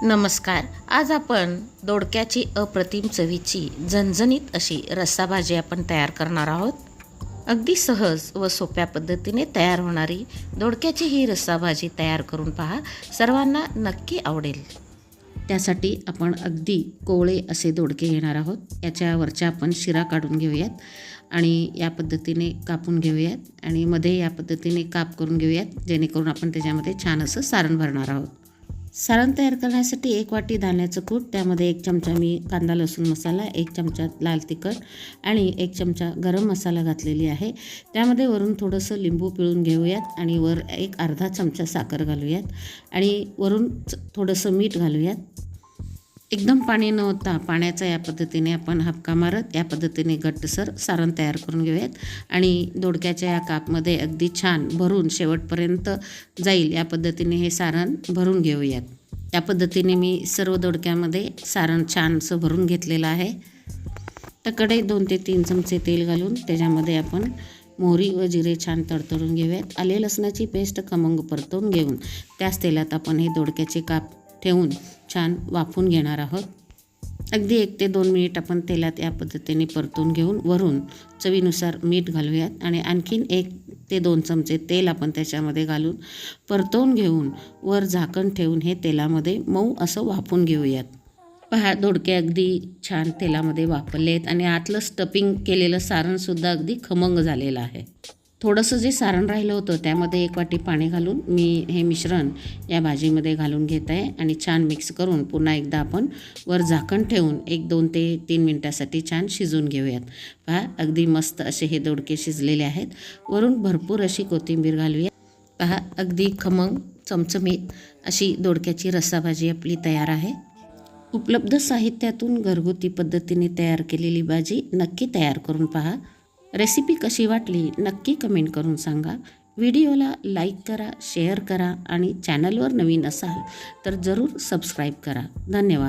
नमस्कार. आज आपण दोडक्याची अप्रतिम चवीची झणझणीत अशी रस्साभाजी आपण तयार करणार आहोत. अगदी सहज व सोप्या पद्धतीने तयार होणारी दोडक्याची ही रस्साभाजी तयार करून पहा. सर्वांना नक्की आवडेल. त्यासाठी आपण अगदी कोवळे असे दोडके घेणार आहोत. याच्यावरच्या आपण शिरा काढून घेऊयात आणि या पद्धतीने कापून घेऊयात आणि मध्ये या पद्धतीने काप करून घेऊयात, जेणेकरून आपण त्याच्यामध्ये छान असं सारण भरणार आहोत. सारण तयार करण्यासाठी 1 वाटी धान्याचं कूट, त्यामध्ये 1 चमचा मी कांदा लसूण मसाला, 1 चमचा लाल तिखट आणि 1 चमचा गरम मसाला घातलेली आहे. त्यामध्ये वरून थोडंसं लिंबू पिळून घेऊयात आणि वर एक अर्धा चमचा साखर घालूयात आणि वरून थोडंसं मीठ घालूयात. एकदम पाणी न होता पाण्याचा या पद्धतीने आपण हापका मारत या पद्धतीने घट्टसर सारण तयार करून घेऊयात आणि दोडक्याच्या या कापमध्ये अगदी छान भरून शेवटपर्यंत जाईल या पद्धतीने हे सारण भरून घेऊयात. या पद्धतीने मी सर्व दोडक्यामध्ये सारण छान असं भरून घेतलेलं आहे. तर कढईत 2 ते 3 चमचे तेल घालून त्याच्यामध्ये आपण मोहरी व जिरे छान तडतडून घेऊयात. आले लसणाची पेस्ट खमंग परतवून घेऊन त्याच तेलात आपण हे दोडक्याचे काप ठेवून छान वाफून घेणार आहोत. अगदी 1 ते 2 मिनिट आपण तेलात या पद्धतीने परतून घेऊन वरून चवीनुसार मीठ घालूयात आणि आणखीन 1 ते 2 चमचे तेल आपण त्याच्यामध्ये घालून परतवून घेऊन वर झाकण ठेवून हे तेलामध्ये मऊ असं वाफून घेऊयात. पहा, दोडके अगदी छान तेलामध्ये वाफरले आहेत आणि आतलं स्टफिंग केलेलं सारणसुद्धा अगदी खमंग झालेलं आहे. थोडंसं जे सारण राहिलं होतं त्यामध्ये 1 वाटी पाणी घालून मी हे मिश्रण या भाजीमध्ये घालून घेत आहे आणि छान मिक्स करून पुन्हा एकदा आपण वर झाकण ठेवून 2 ते 3 मिनटासाठी छान शिजवून घेऊयात. पहा, अगदी मस्त असे हे दोडके शिजलेले आहेत. वरून भरपूर अशी कोथिंबीर घालूया. पहा, अगदी खमंग चमचमीत अशी दोडक्याची रस्साभाजी आपली तयार आहे. उपलब्ध साहित्यातून घरगुती पद्धतीने तयार केलेली भाजी नक्की तयार करून पहा. रेसिपी कशी वाटली नक्की कमेंट करून सांगा. व्हिडिओला लाईक करा, शेअर करा आणि चॅनलवर नवीन असाल तर जरूर सबस्क्राईब करा. धन्यवाद.